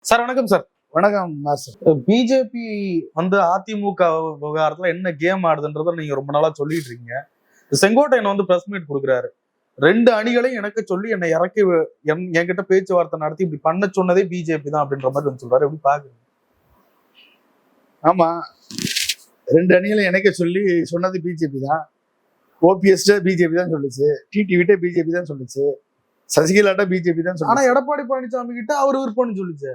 Sir வணக்கம் sir. வணக்கம் master. BJP வந்து அதிமுக விவகாரத்துல என்ன கேம் ஆடுதுன்றத நீங்க ரொம்ப நாளா சொல்லிட்டு இருக்கீங்க. செங்கோட்டையன் வந்து பிரஸ் மீட் கொடுக்குறாரு. 2 அணிகளையும் எனக்கு சொல்லி என்னை இறக்கி என்கிட்ட பேச்சுவார்த்தை நடத்தி இப்படி பண்ண சொன்னதே பிஜேபி தான் அப்படின்ற மாதிரி வந்து சொல்றாரு. எப்படி பாக்குறீங்க? ஆமா, 2 அணிகளை இணைக்க சொல்லி சொன்னது பிஜேபி தான். ஓபிஎஸ் பிஜேபி தான் சொல்லுச்சு, டிடிவிட்ட பிஜேபி தான் சொல்லுச்சு, சசிகலாட்ட பிஜேபி தான் ஆனா எடப்பாடி பழனிசாமி கிட்ட அவர் விருப்பம்னு சொல்லிச்சு.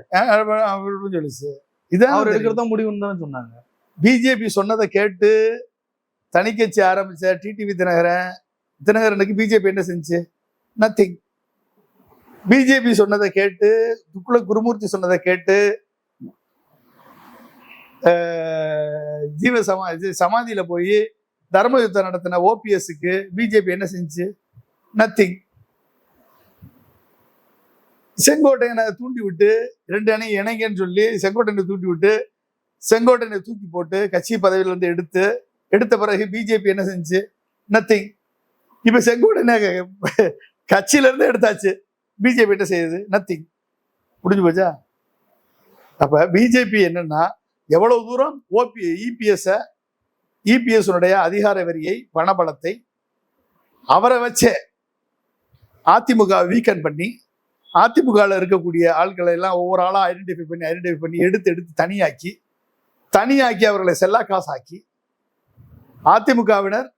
சொல்லுச்சு. இதான் அவர் எடுக்கிறதா முடிவுன்னு தானே சொன்னாங்க. பிஜேபி சொன்னதை கேட்டு தனிக்கட்சி ஆரம்பிச்ச டிடிவி தினகரனுக்கு பிஜேபி என்ன செஞ்சு? நத்திங். பிஜேபி சொன்னதை கேட்டு, துக்குள குருமூர்த்தி சொன்னதை கேட்டு சமாதியில போய் தர்ம யுத்தம் நடத்தின ஓபிஎஸ்க்கு பிஜேபி என்ன செஞ்சு? நத்திங். செங்கோட்டையனை தூண்டி விட்டு 2 அணி இணைங்கன்னு சொல்லி செங்கோட்டையனை தூண்டி விட்டு செங்கோட்டையனை தூக்கி போட்டு கட்சி பதவியில இருந்து எடுத்த பிறகு பிஜேபி என்ன செஞ்சு? நத்திங். இப்ப செங்கோட்டையனை கட்சியில இருந்து எடுத்தாச்சு, பிஜேபி என்ன செய்யுது? நத்திங். முடிஞ்சு போச்சா? அப்ப பிஜேபி என்னன்னா, எவ்வளவு தூரம் இபிஎஸ் அதிகார வரியை, பணபலத்தை அவரை வச்சே அதிமுக வீக்கன் பண்ணி, அதிமுகவில் இருக்கக்கூடிய ஆட்களை எல்லாம் ஒவ்வொரு ஆளா ஐடென்டிஃபை பண்ணி எடுத்து தனியாக்கி அவர்களை செல்லா காசாக்கி, அதிமுகவினர்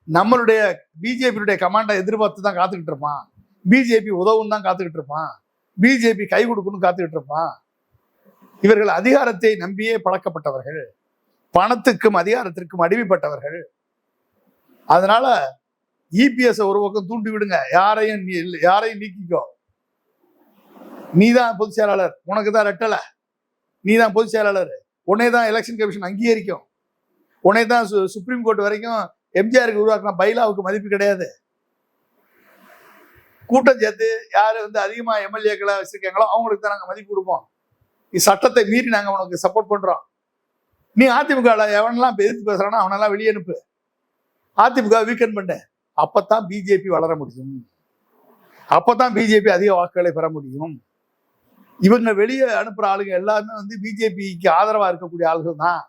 நம்மளுடைய பிஜேபியுடைய கமாண்டை எதிர்பார்த்து தான் காத்துக்கிட்டு இருப்பான், பிஜேபி உதவும் தான் காத்துக்கிட்டு இருப்பான், பிஜேபி கை கொடுக்கணும் காத்துக்கிட்டு இருப்பான். இவர்கள் அதிகாரத்தை நம்பியே பழக்கப்பட்டவர்கள், பணத்துக்கும் அதிகாரத்திற்கும் அடிமைப்பட்டவர்கள். அதனால இபிஎஸ் ஒரு பக்கம் தூண்டி விடுங்க, யாரையும் நீக்கிக்கோ, நீதான் பொதுச் செயலாளர், உனக்கு தான் ரெட்டலை, நீதான் பொதுச் செயலாளர், உன்னை தான் எலெக்ஷன் கமிஷன் அங்கீகரிக்கும், உன்னை தான் சுப்ரீம் கோர்ட் வரைக்கும் எம்ஜிஆருக்கு உருவாக்கின பைலாவுக்கு மதிப்பு கிடையாது. கூட்டம் சேர்த்து யாரு வந்து அதிகமா எம்எல்ஏக்களை வச்சிருக்காங்களோ அவங்களுக்கு தான் நாங்க மதிப்பு கொடுப்போம், சட்டத்தை மீறி நாங்க உனக்கு சப்போர்ட் பண்றோம். நீ அதிமுக எவனெல்லாம் எதிர்த்து பேசுறானோ அவனெல்லாம் வெளியே அனுப்பு, அதிமுக வீக்கெண்ட் பண்ண. அப்பத்தான் பிஜேபி வளர முடியும், அப்பதான் பிஜேபி அதிக வாக்குகளை பெற முடியும். இவங்க வெளியே அனுப்புற ஆளுங்க எல்லாருமே வந்து பிஜேபிக்கு ஆதரவா இருக்கக்கூடிய ஆளுகள் தான்.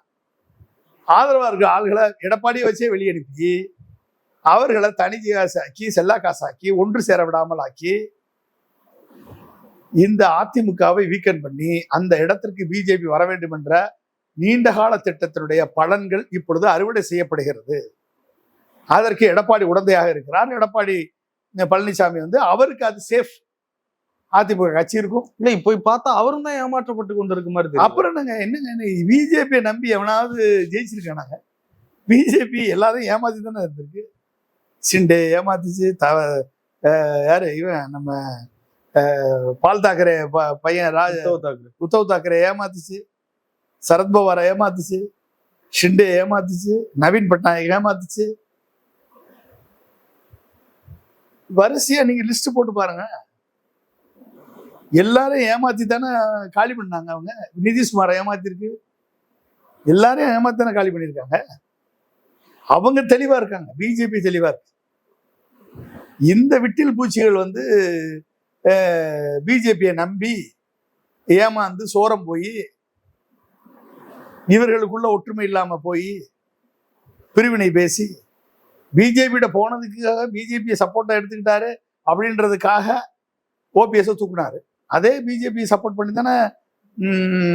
ஆதரவா இருக்கிற ஆளுகளை எடப்பாடியை வச்சே வெளியே அனுப்பி அவர்களை தனி காசாக்கி, செல்லா காசாக்கி, ஒன்று சேர விடாமல் ஆக்கி, இந்த அதிமுகவை வீக்கன் பண்ணி அந்த இடத்திற்கு பிஜேபி வர வேண்டும் என்ற நீண்டகால திட்டத்தினுடைய பலன்கள் இப்பொழுது அறுவடை செய்யப்படுகிறது. அதற்கு எடப்பாடி உடந்தையாக இருக்கிறார். எடப்பாடி பழனிசாமி வந்து அவருக்கு அது சேஃப், அதிமுக கட்சி இருக்கும். இல்லை, போய் பார்த்தா அவரும் தான் ஏமாற்றப்பட்டு கொண்டு இருக்க மாதிரி. அப்புறம் என்னங்க பிஜேபியை நம்பி எவனாவது ஜெயிச்சிருக்கானாங்க? பிஜேபி எல்லாரையும் ஏமாத்தி தானே இருந்திருக்கு. சிண்டே ஏமாத்திச்சு, யாரு இவன் நம்ம பால் தாக்கரே பையன் உத்தவ் தாக்கரே ஏமாத்துச்சு, சரத்பவாரை ஏமாத்துச்சு, ஷிண்டே ஏமாத்துச்சு, நவீன் பட்நாயக் ஏமாத்துச்சு. வரிசையா நீங்க லிஸ்ட் போட்டு பாருங்க, எல்லாரும் ஏமாத்தி தானே காலி பண்ணாங்க. அவங்க நிதிஷ்குமாரை ஏமாத்திருக்கு, எல்லாரையும் ஏமாத்தி தானே காலி பண்ணியிருக்காங்க. அவங்க தெளிவா இருக்காங்க, பிஜேபி தெளிவா இருக்கு. இந்த விட்டில் பூச்சிகள் வந்து பிஜேபியை நம்பி ஏமாந்து சோரம் போய், இவர்களுக்குள்ள ஒற்றுமை இல்லாம போய் பிரிவினை பேசி, பிஜேபியிட போனதுக்காக பிஜேபியை சப்போர்ட்டா எடுத்துக்கிட்டாரு அப்படின்றதுக்காக ஓபிஎஸ் தூக்குனாரு. அதே பிஜேபி சப்போர்ட் பண்ணி தானே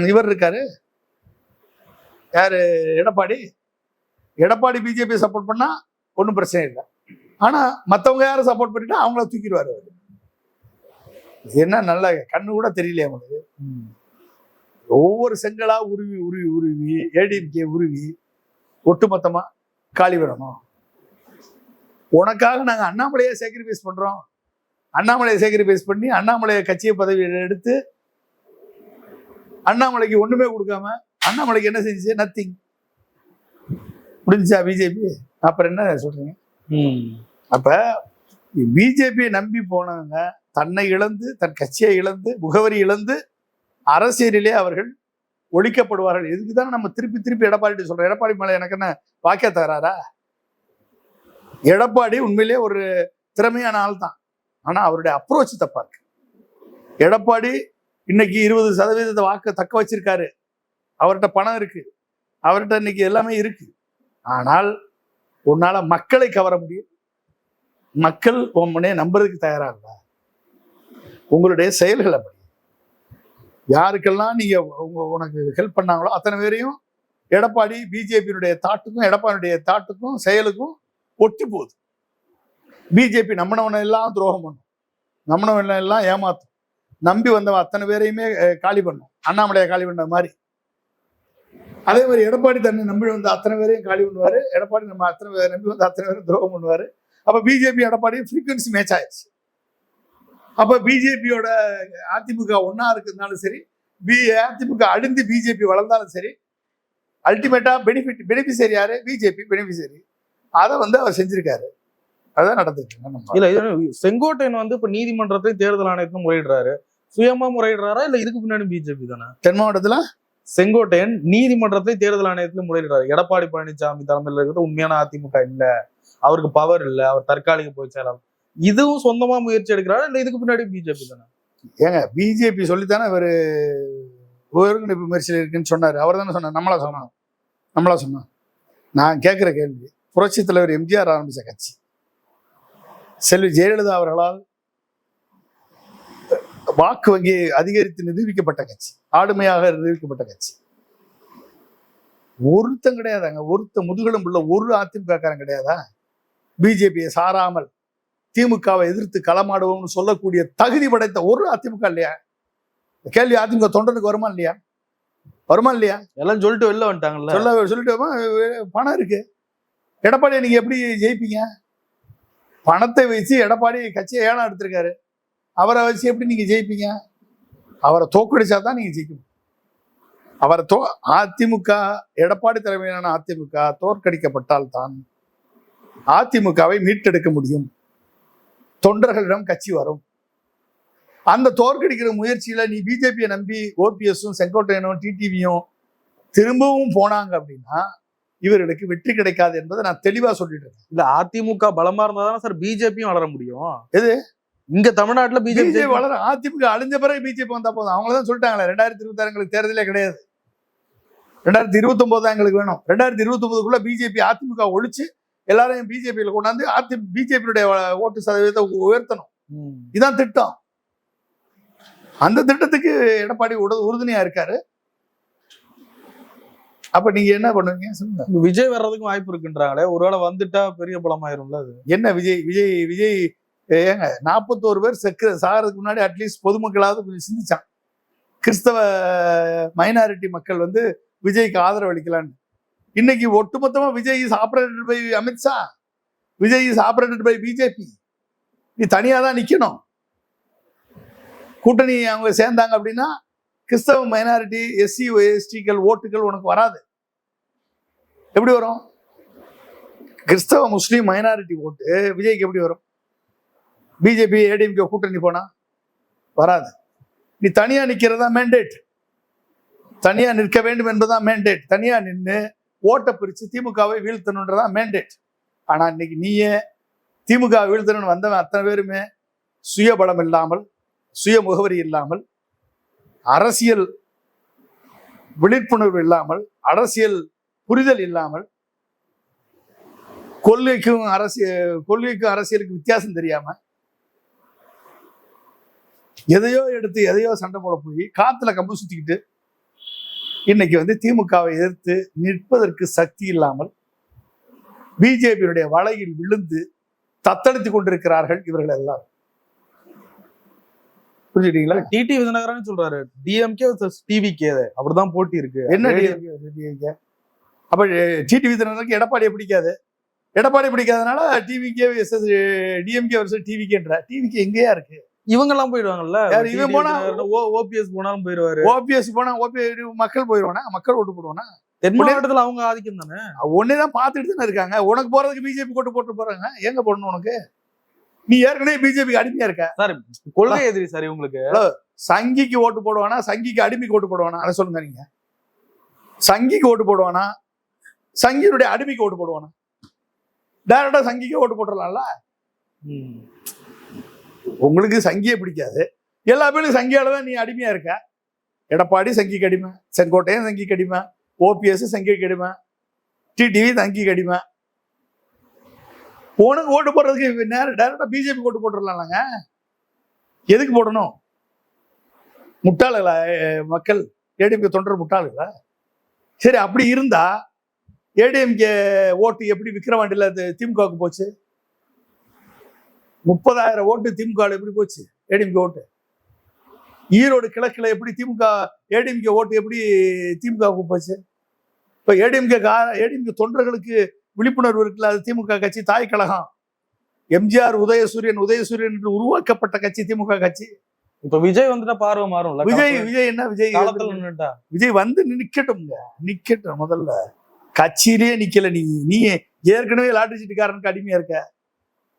இவர் இருக்காரு, யாரு? எடப்பாடி பிஜேபி சப்போர்ட் பண்ணா ஒன்றும் பிரச்சனை இல்லை. ஆனா மற்றவங்க யாரும் சப்போர்ட் பண்ணிட்டா அவங்கள தூக்கிடுவாரு அவரு. என்ன நல்ல கண்ணு கூட தெரியலையே அவங்களுக்கு. ஒவ்வொரு செங்கலா உருவி ஏடிஎம்கே உருவி ஒட்டுமொத்தமா காலி வரணும். உனக்காக நாங்க அண்ணாமலையை சாக்ரிஃபைஸ் பண்றோம், அண்ணாமலையை சாக்ரிஃபைஸ் பண்ணி அண்ணாமலையை கட்சியை பதவியில் எடுத்து அண்ணாமலைக்கு ஒண்ணுமே கொடுக்காம அண்ணாமலைக்கு என்ன செஞ்சு? நத்திங். முடிஞ்சா பிஜேபி? அப்புறம் என்ன சொல்றீங்க? அப்ப பிஜேபியை நம்பி போனவங்க தன்னை இழந்து, தன் கட்சியை இழந்து, முகவரி இழந்து அரசியலிலே அவர்கள் ஒழிக்கப்படுவார்கள். இதுக்குதானே நம்ம திருப்பி எடப்பாடி சொல்றோம். எடப்பாடி மேல எனக்கு என்ன வாக்கிய தகராறா? எடப்பாடி உண்மையிலே ஒரு திறமையான ஆள் தான், ஆனா அவருடைய அப்ரோச் தப்பா இருக்கு. எடப்பாடி இன்னைக்கு 20% வாக்கு தக்க வச்சிருக்காரு. அவர்கிட்ட பணம் இருக்கு, அவர்கிட்ட இன்னைக்கு எல்லாமே இருக்கு. ஆனால் உன்னால மக்களை கவர முடியும்? மக்கள் உன்னை நம்புறதுக்கு தயாரா இல்ல. உங்களுடைய செயல்கள் அப்படி. யாருக்கெல்லாம் நீங்க உனக்கு ஹெல்ப் பண்ணாங்களோ அத்தனை பேரையும் எடப்பாடி பிஜேபியினுடைய தாட்டுக்கும் எடப்பாடியுடைய தாட்டுக்கும் செயலுக்கும் ஒட்டி போகுது. பிஜேபி நம்பினவனை எல்லாம் துரோகம் பண்ணும், நம்பினவனை எல்லாம் ஏமாத்தும், நம்பி வந்தவன் அத்தனை பேரையுமே காலி பண்ணும். அண்ணாமலையை காலி பண்ண மாதிரி. அதே மாதிரி எடப்பாடி தன்னை நம்பி வந்த அத்தனை பேரையும் காலி பண்ணுவாரு. எடப்பாடி நம்ம அத்தனை பேர் நம்பி வந்த அத்தனை பேரும் துரோகம் பண்ணுவாரு. அப்ப பிஜேபி எடப்பாடி ஃப்ரீக்வன்சி மேட்ச் ஆயிடுச்சு. அப்ப பிஜேபியோட அதிமுக ஒன்னா இருக்கிறதுனாலும் சரி, அதிமுக அழிந்து பிஜேபி வளர்ந்தாலும் சரி, அல்டிமேட்டா பெனிஃபிஷரி யாரு? BJP beneficiary. அதை அவர் செஞ்சிருக்காரு. அதான் நடந்துட்டு இருக்கு. இல்ல செங்கோட்டையன் இப்ப நீதிமன்றத்தையும் தேர்தல் ஆணையத்தையும் முறையிடுறாரு. சுயமா முறையிடுறாரா இல்ல இதுக்கு பின்னாடி பிஜேபி தானே? தென் மாவட்டத்துல செங்கோட்டையன் நீதிமன்றத்தை தேர்தல் ஆணையத்திலும் முறையிடுறாரு. எடப்பாடி பழனிசாமி தலைமையில் இருக்கிறது உண்மையான அதிமுக இல்ல, அவருக்கு பவர் இல்ல, அவர் தற்காலிக பொதுச் செயலாளர். இதுவும் சொந்தமா முயற்சி எடுக்கிறாரு இல்ல இதுக்கு பின்னாடி பிஜேபி தானே? ஏங்க பிஜேபி சொல்லித்தானே இவர் ஒருங்கிணைப்பு முயற்சியில் இருக்குன்னு சொன்னாரு. அவர் தானே சொன்னார். நம்மளா சொன்னோம். நான் கேட்கிற கேள்வி, புரட்சி தலைவர் எம்ஜிஆர் ஆரம்பிச்ச கட்சி, செல்வி ஜெயலலிதா அவர்களால் வாக்கு வங்கி அதிகரித்து நிரூபிக்கப்பட்ட கட்சி, ஆளுமையாக நிரூபிக்கப்பட்ட கட்சி. ஒருத்தம் கிடையாதாங்க, ஒருத்த முதுகெலும் உள்ள ஒரு அதிமுக காரன் கிடையாதா? பிஜேபியை சாராமல் திமுகவை எதிர்த்து களமாடுவோம்னு சொல்லக்கூடிய தகுதி படைத்த ஒரு அதிமுக இல்லையா? கேள்வி அதிமுக தொண்டனுக்கு வருமா இல்லையா? எல்லாம் சொல்லிட்டு வெளில வந்துட்டாங்கல்ல. சொல்லிட்டு பணம் இருக்கு. எடப்பாடியை நீங்க எப்படி ஜெயிப்பீங்க? பணத்தை வச்சு எடப்பாடி கட்சியை ஏலம் எடுத்திருக்காரு. அவரை வச்சு எப்படி நீங்க ஜெயிப்பீங்க? அவரை தோக்கடிச்சாதான் நீங்க ஜெயிக்கணும். அவரை அதிமுக, எடப்பாடி தலைமையிலான அதிமுக தோற்கடிக்கப்பட்டால் தான் அதிமுகவை மீட்டெடுக்க முடியும். தொண்டர்களிடம் கட்சி வரும். அந்த தோற்கடிக்கிற முயற்சியில நீ பிஜேபியை நம்பி ஓபிஎஸும் செங்கோட்டையனும் டிடிவியும் திரும்பவும் போனாங்க அப்படின்னா இவர்களுக்கு வெற்றி கிடைக்காது என்பதை நான் தெளிவா சொல்லிட்டு இருக்கேன். இல்ல அதிமுக பலமா இருந்தாதானே சார் பிஜேபியும் வளர முடியும். எது இங்க தமிழ்நாட்டுல பிஜேபி வளர? அதிமுக அழிஞ்ச பிறகு பிஜேபி வந்தா போதும். அவங்களதான் சொல்லிட்டாங்களே 2026 எங்களுக்கு தேர்தலே கிடையாது, 2029 எங்களுக்கு வேணும். 2029க்குள்ள பிஜேபி அதிமுக ஒழிச்சு எல்லாரையும் பிஜேபியில கொண்டாந்து பிஜேபியுடைய ஓட்டு சதவீதத்தை உயர்த்தணும். இதான் திட்டம். அந்த திட்டத்துக்கு எடப்பாடி உறுதுணையா இருக்காரு. அப்ப நீங்க என்ன பண்ணுவீங்க சொல்லுங்க. விஜய் வர்றதுக்கும் வாய்ப்பு இருக்குன்றாங்களே, ஒருவேளை வந்துட்டா பெரிய பலமாயிரும்ல. அது என்ன விஜய் ஏங்க 41 பேர் சாகிறதுக்கு முன்னாடி அட்லீஸ்ட் பொதுமக்களாவது கொஞ்சம் சிந்திச்சான். கிறிஸ்தவ மைனாரிட்டி மக்கள் விஜய்க்கு ஆதரவு அளிக்கலான்னு. இன்னைக்கு ஒட்டுமொத்தமா Vijay is operated by Amit Shah, Vijay is operated by BJP. நீ தனியா தான் நிக்கணும். கூட்டணி அவங்க சேர்ந்தாங்க அப்படின்னா கிறிஸ்தவ மைனாரிட்டி எஸ்சி எஸ்டிகள் ஓட்டுகள் உனக்கு வராது. எப்படி வரும்? கிறிஸ்தவ முஸ்லீம் மைனாரிட்டி ஓட்டு விஜய்க்கு எப்படி வரும்? பிஜேபி ஏடிஎம்கே கூட்டணி போனா வராது. நீ தனியா நிக்கிறதா மேண்டேட், தனியா நிற்க வேண்டும் என்பதுதான் மேண்டேட். தனியா நின்று ஓட்டை பிரிச்சு திமுகவை வீழ்த்தணுன்றதான் மேண்டேட். ஆனா இன்னைக்கு நீயே திமுக வீழ்த்தணும்னு வந்தவன் அத்தனை பேருமே சுயபலம் இல்லாமல், சுய முகவரி இல்லாமல், அரசியல் விழிப்புணர்வு இல்லாமல், அரசியல் புரிதல் இல்லாமல், கொள்கைக்கும் அரசியலுக்கு வித்தியாசம் தெரியாம எதையோ எடுத்து எதையோ சண்டை போட போய் காத்துல கம்பு சுத்திக்கிட்டு இன்னைக்கு திமுகவை எதிர்த்து நிற்பதற்கு சக்தி இல்லாமல் பிஜேபியினுடைய வலையில் விழுந்து தத்தளித்துக் கொண்டிருக்கிறார்கள் இவர்கள் எல்லாரும். புரிஞ்சுட்டீங்களா? டிடி விஜயநகரன் சொல்றாரு டிஎம்கே டிவிகே அப்படிதான் போட்டி இருக்கு. என்ன டிஎம்கே? அப்ப டிடி விஜயநகருக்கு எடப்பாடியை பிடிக்காது. எடப்பாடி பிடிக்காதனால டிவிகே டிஎம்கே வருஷம் டிவிகேன்ற. டிவிகே எங்கேயா இருக்கு? இவங்க எல்லாம் போயிடுவாங்கல்ல. இவன் போனா ஓபிஎஸ் போனாலும் போயிடுவாரு. ஓபிஎஸ் போனா மக்கள் போயிடுவானா? மக்கள் ஓட்டு போடுவானா? தென் மாவட்டத்துல அவங்க ஆதிக்கம் தானே. ஒன்னேதான் பாத்துட்டு தானே இருக்காங்க. உனக்கு போறதுக்கு பிஜேபி ஓட்டு போட்டு போறாங்க. எங்க போடணும் உனக்கு? நீ ஏற்கனவே பிஜேபிக்கு அடிமையா இருக்க. சார் கொள்கை எதிரி சார் உங்களுக்கு. சங்கிக்கு ஓட்டு போடுவானா? சங்கிக்கு அடிமைக்கு ஓட்டு போடுவானா? அதை சொல்லுங்க. நீங்க சங்கிக்கு ஓட்டு போடுவானா? சங்கியினுடைய அடிமைக்கு ஓட்டு போடுவானா? டைரக்டா சங்கிக்கு ஓட்டு போட்டுடலாம்ல. உங்களுக்கு சங்கியே பிடிக்காது, எல்லா பேரும் சங்கியால தான் நீ அடிமையா இருக்க. எடப்பாடி சங்கிக்கு அடிமை, செங்கோட்டையன் சங்கிக்கு அடிமை, ஓபிஎஸ் சங்கிக்கு அடிமை, டிடிவி சங்கிக்கு அடிமை. உனக்கு ஓட்டு போடுறதுக்கு நேரம் டைரக்டா பிஜேபி ஓட்டு போட்டுடலாம்லங்க. எதுக்கு போடணும்? முட்டாளுகளா மக்கள்? ஏடிஎம்கே தொண்டர் முட்டாளுகளா? சரி, அப்படி இருந்தா ஏடிஎம்கே ஓட்டு எப்படி விக்கிரவாண்டியில திமுகவுக்கு போச்சு? 30,000 ஓட்டு திமுக எப்படி போச்சு ஏடிஎம்கே ஓட்டு? ஈரோடு கிழக்குல எப்படி திமுக ஏடிஎம்கே ஓட்டு எப்படி திமுகவுக்கு போச்சு? இப்ப ஏடிஎம்கே தொண்டர்களுக்கு விழிப்புணர்வு இருக்குல்ல, அது திமுக கட்சி தாய் கழகம். எம்ஜிஆர் உதயசூரியன் என்று உருவாக்கப்பட்ட கட்சி திமுக கட்சி. இப்ப விஜய் வந்துட்டா பார்வை மாறும்ல. விஜய் என்ன விஜய் வந்து நிக்கட்டும். முதல்ல கட்சியிலேயே நிக்கல. நீ ஏற்கனவே லாட்டரி சீட்டுக்காரனுக்கு அடிமையா இருக்க.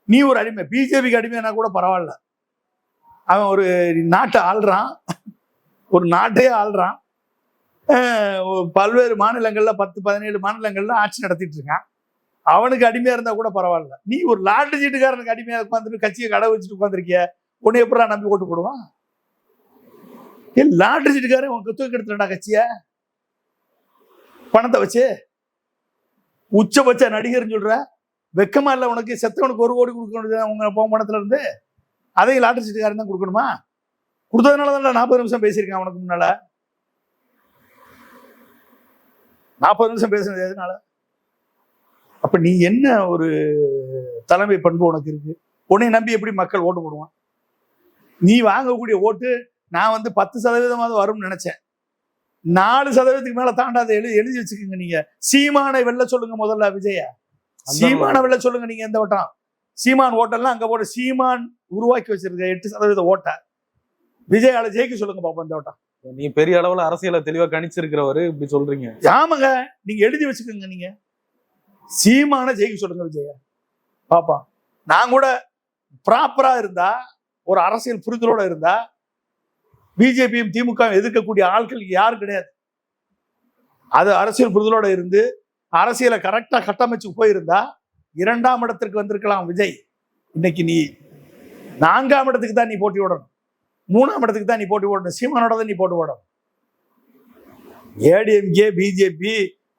நீ ஒரு அடிமை, பிஜேபிக்கு அடிமையானா கூட பரவாயில்ல. அவன் ஒரு நாட்டை ஆள்றான், ஒரு நாட்டையே ஆள்றான். பல்வேறு மாநிலங்கள்ல 10-17 மாநிலங்கள்ல ஆட்சி நடத்திட்டு இருக்கான். அவனுக்கு அடிமையா இருந்தா கூட பரவாயில்ல. நீ ஒரு லாட்டரி சீட்டுக்காரனுக்கு அடிமையா உட்காந்துட்டு கட்சியை கடை வச்சுட்டு உட்காந்துருக்கிய, உன்னை எப்படா நம்பி ஓட்டு போடுவான்? லாட்டரி சீட்டுக்காரன் உன் குத்துக்கு எடுத்துடா கட்சிய பணத்தை வச்சு. உச்சபட்ச நடிகர்னு சொல்ற, வெக்கமா இல்ல உனக்கு? செத்தவனுக்கு 1 கோடி கொடுக்கணும் உங்க பணத்துல இருந்து, அதையும் லாட்டரி சீட்டுக்காரன் தான் கொடுக்கணுமா? கொடுத்ததுனாலதான் 40 நிமிஷம் பேசியிருக்கான் உனக்கு முன்னால. 40 நிமிஷம் பேசுனது எதனால? அப்ப நீ என்ன ஒரு தலைமை பண்பு உனக்கு இருக்கு? உன்னை நம்பி எப்படி மக்கள் ஓட்டு போடுவான்? நீ வாங்கக்கூடிய ஓட்டு நான் 10% வரும்னு நினைச்சேன். 4% மேல தாண்டாத எழுதி வச்சுக்கோங்க. நீங்க சீமானை வெல்ல சொல்லுங்க முதல்ல. விஜய சீமான வெல்ல சொல்லுங்க. நீங்க எந்த ஓட்டம்? சீமான் ஓட்டெல்லாம் அங்க போட சீமான் உருவாக்கி வச்சிருக்க 8% ஓட்ட விஜயால ஜெயிக்க சொல்லுங்க பாப்போம் இந்த ஓட்டம். நீ பெரிய அளவுல அரசியல தெளிவா கணிச்சிருக்கிறவரு இப்படி சொல்றீங்க. ஆமாங்க, நீங்க எழுதி வச்சுக்கோங்க. நீங்க சீமான ஜெயிக்க சொல்லுங்க விஜய பாப்பா. நான் கூட ப்ராப்பரா இருந்தா, ஒரு அரசியல் புரிதலோட இருந்தா, பிஜேபியும் திமுக எதிர்க்கக்கூடிய ஆட்கள் யாரும் கிடையாது. அது அரசியல் புரிதலோட இருந்து அரசியலை கரெக்டா கட்டமைச்சு போயிருந்தா 2ஆம் இடத்திற்கு வந்திருக்கலாம் விஜய். இன்னைக்கு நீ 4ஆம் இடத்துக்கு தான் நீ போட்டி ஓடணும், 3ஆம் இடத்துக்கு தான் நீ போட்டி ஓடணும். சீமானோட தான் நீ போட்டி ஓடணும். ஏடிஎம்கே பிஜேபி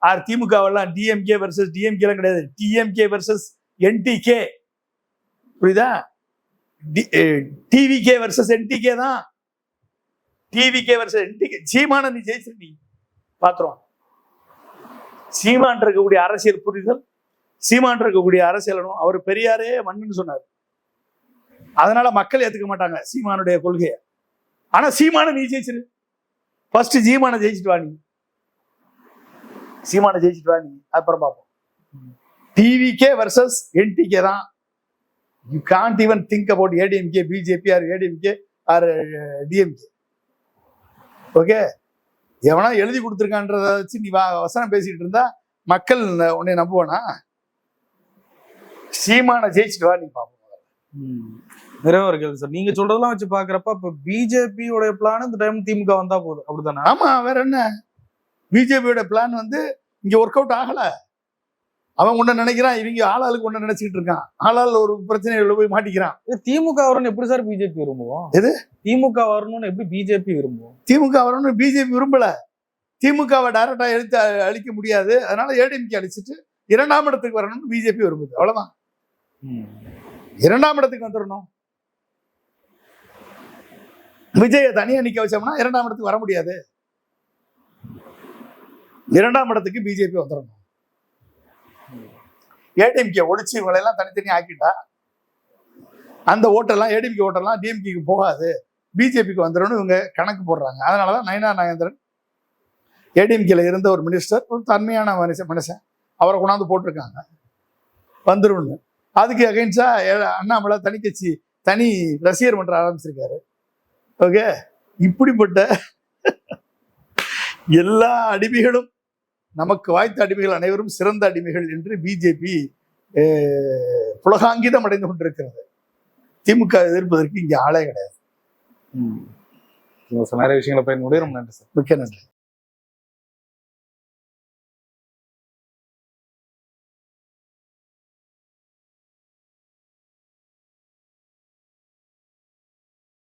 ஆர் திமுகவெல்லாம் டிஎம்கே வர்சஸ் டிஎம்கே எல்லாம் கிடையாது. டிஎம்கே வர்சஸ் என்டிகே, புரியுதா? டிவிகே வர்சஸ் என்டிகே தான். TVK versus NTK. சீமான நீ ஜெயிச்சு நீ பாத்துறோம். சீமான் இருக்கக்கூடிய அரசியல் புரிதல், சீமான் இருக்கக்கூடிய அரசியல், அவர் பெரியாரே மண்ணுன்னு சொன்னார். அதனால மக்கள் ஏத்துக்க மாட்டாங்க சீமானுடைய கொள்கையை. ஆனா சீமான நீ ஜெயிச்சிரு. ஃபர்ஸ்ட் சீமான ஜெயிச்சுட்டு வா. நீ சீமான ஜெயிச்சுட்டு வா. நீ அப்புறம் பார்ப்போம். டிவிகே வர்சஸ் என்டிகே தான். You can't even think about ADMK, BJP or ADMK or DMK. Okay, எவனா எழுதி கொடுத்துருக்கான்றத வச்சு நீ வசனம் பேசிட்டு இருந்தா மக்கள் உன்னை நம்புவானா? சீமான ஜெயிச்சுட்டு வா. நீ பாப்போம். நிறைய ஒரு கேள்வி சார். நீங்க சொல்றதெல்லாம் வச்சு பாக்குறப்ப இப்ப பிஜேபியோட பிளான் இந்த டைம் திமுக வந்தா போதும், அப்படித்தானே? ஆமா, வேற என்ன? பிஜேபியோட பிளான் இங்க ஒர்க் அவுட் ஆகல. அவன் ஒண்ணு நினைக்கிறான், இவங்க ஆளாளுக்கு ஒண்ணு நினைச்சுக்கிட்டு இருக்கான். ஆளாள் ஒரு பிரச்சனையில போய் மாட்டிக்கிறான். திமுக வரணும்னு எப்படி சார் பிஜேபி விரும்புவோம்? எது திமுக வரணும்னு எப்படி பிஜேபி விரும்புவோம்? திமுக வரணும்னு பிஜேபி விரும்பல. திமுகவை டைரக்டா எடுத்து அழிக்க முடியாது. அதனால ஏடிஎம்கே அழிச்சிட்டு 2ஆம் இடத்துக்கு வரணும்னு பிஜேபி விரும்புது. அவ்வளவுதான். 2ஆம் இடத்துக்கு வந்துடணும். விஜய தனியா நிக்க வச்சோம்னா 2ஆம் இடத்துக்கு வர முடியாது. 2ஆம் இடத்துக்கு பிஜேபி வந்துடணும். ஏடிஎம்கே ஒழிச்சு இவங்களெல்லாம் தனித்தனி ஆக்கிட்டா அந்த ஓட்டெல்லாம் ஏடிஎம்கே ஓட்டெல்லாம் டிஎம்கேக்கு போகாது, பிஜேபிக்கு வந்துடும் இவங்க கணக்கு போடுறாங்க. அதனாலதான் நயனா நாகேந்திரன் ஏடிஎம்கேல இருந்த ஒரு மினிஸ்டர், ஒரு தன்மையான மனுஷன், அவரை கொண்டாந்து போட்டிருக்காங்க வந்துரும்னு. அதுக்கு அகைன்ஸ்டா அண்ணாமலை தனி கட்சி, தனி ரசிகர் மன்றம் ஆரம்பிச்சிருக்காரு. ஓகே, இப்படிப்பட்ட எல்லா அடிமைகளும், நமக்கு வாய்த்த அடிமைகள் அனைவரும் சிறந்த அடிமைகள் என்று பிஜேபி புலகாங்கிதம் அடைந்து கொண்டிருக்கிறது. திமுக எதிர்ப்பதற்கு இங்க ஆளே கிடையாது. நிறைய விஷயங்களை பயன்படுத்தி ரொம்ப நன்றி சார். மிக்க நன்றி.